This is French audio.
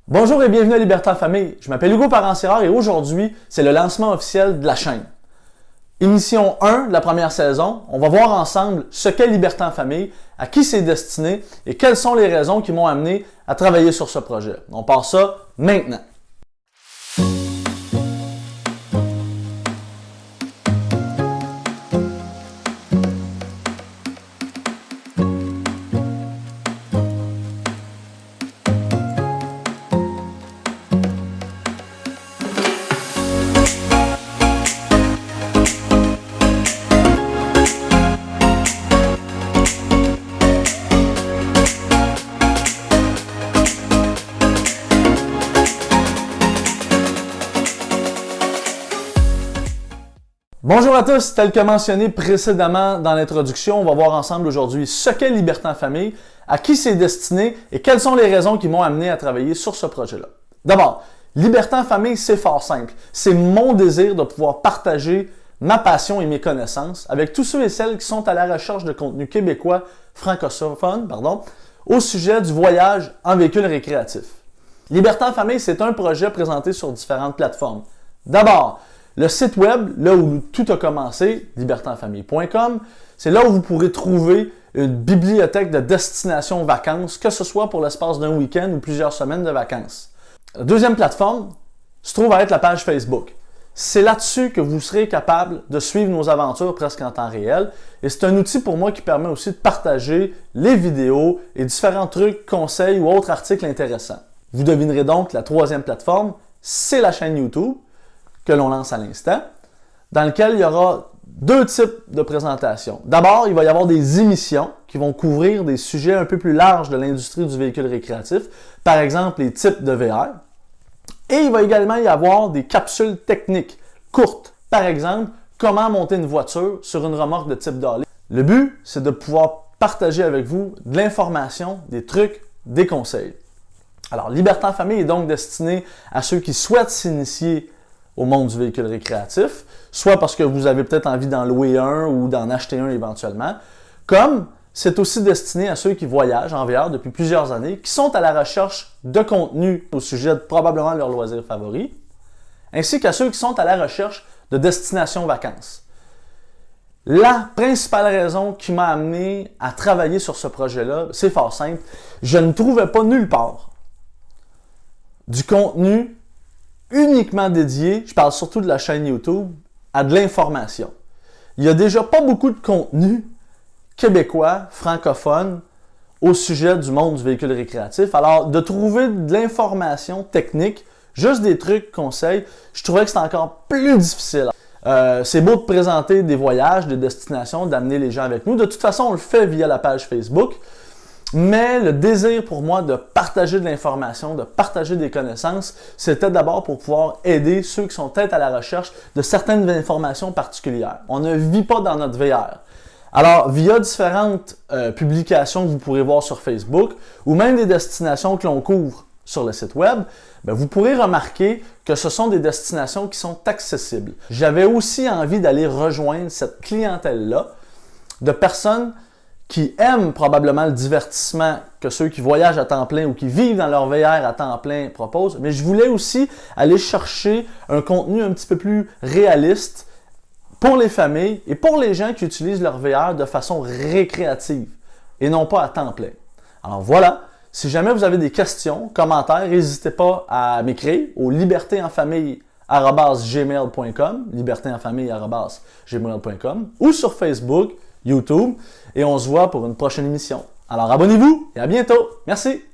Bonjour et bienvenue à Liberté en famille. Je m'appelle Hugo Parent-Sérard et aujourd'hui, c'est le lancement officiel de la chaîne. Émission 1 de la première saison, on va voir ensemble ce qu'est Liberté en famille, à qui c'est destiné et quelles sont les raisons qui m'ont amené à travailler sur ce projet. On part ça maintenant. Bonjour à tous, tel que mentionné précédemment dans l'introduction, on va voir ensemble aujourd'hui ce qu'est Liberté en famille, à qui c'est destiné et quelles sont les raisons qui m'ont amené à travailler sur ce projet-là. D'abord, Liberté en famille, c'est fort simple. C'est mon désir de pouvoir partager ma passion et mes connaissances avec tous ceux et celles qui sont à la recherche de contenu québécois francophone, au sujet du voyage en véhicule récréatif. Liberté en famille, c'est un projet présenté sur différentes plateformes. D'abord, le site web, là où tout a commencé, libertéenfamille.com, c'est là où vous pourrez trouver une bibliothèque de destinations vacances, que ce soit pour l'espace d'un week-end ou plusieurs semaines de vacances. La deuxième plateforme se trouve à être la page Facebook. C'est là-dessus que vous serez capable de suivre nos aventures presque en temps réel. Et c'est un outil pour moi qui permet aussi de partager les vidéos et différents trucs, conseils ou autres articles intéressants. Vous devinerez donc que la troisième plateforme, c'est la chaîne YouTube que l'on lance à l'instant, dans lequel il y aura deux types de présentations. D'abord, il va y avoir des émissions qui vont couvrir des sujets un peu plus larges de l'industrie du véhicule récréatif, par exemple les types de VR. Et il va également y avoir des capsules techniques courtes, par exemple, comment monter une voiture sur une remorque de type Dolly. Le but, c'est de pouvoir partager avec vous de l'information, des trucs, des conseils. Alors, Liberté en famille est donc destiné à ceux qui souhaitent s'initier au monde du véhicule récréatif, soit parce que vous avez peut-être envie d'en louer un ou d'en acheter un éventuellement, comme c'est aussi destiné à ceux qui voyagent en VR depuis plusieurs années, qui sont à la recherche de contenu au sujet de probablement leur loisir favori, ainsi qu'à ceux qui sont à la recherche de destinations vacances. La principale raison qui m'a amené à travailler sur ce projet-là, c'est fort simple, je ne trouvais pas nulle part du contenu uniquement dédié, je parle surtout de la chaîne YouTube, à de l'information. Il n'y a déjà pas beaucoup de contenu québécois, francophone, au sujet du monde du véhicule récréatif. Alors, de trouver de l'information technique, juste des trucs, conseils, je trouvais que c'était encore plus difficile. C'est beau de présenter des voyages, des destinations, d'amener les gens avec nous. De toute façon, on le fait via la page Facebook. Mais le désir pour moi de partager de l'information, de partager des connaissances, c'était d'abord pour pouvoir aider ceux qui sont peut-être à la recherche de certaines informations particulières. On ne vit pas dans notre VR. Alors, via différentes publications que vous pourrez voir sur Facebook, ou même des destinations que l'on couvre sur le site web, vous pourrez remarquer que ce sont des destinations qui sont accessibles. J'avais aussi envie d'aller rejoindre cette clientèle-là de personnes qui aiment probablement le divertissement que ceux qui voyagent à temps plein ou qui vivent dans leur VR à temps plein proposent, mais je voulais aussi aller chercher un contenu un petit peu plus réaliste pour les familles et pour les gens qui utilisent leur VR de façon récréative et non pas à temps plein. Alors voilà, si jamais vous avez des questions, commentaires, n'hésitez pas à m'écrire au libertéenfamille@gmail.com, libertéenfamille@gmail.com ou sur Facebook, YouTube, et on se voit pour une prochaine émission. Alors abonnez-vous et à bientôt. Merci!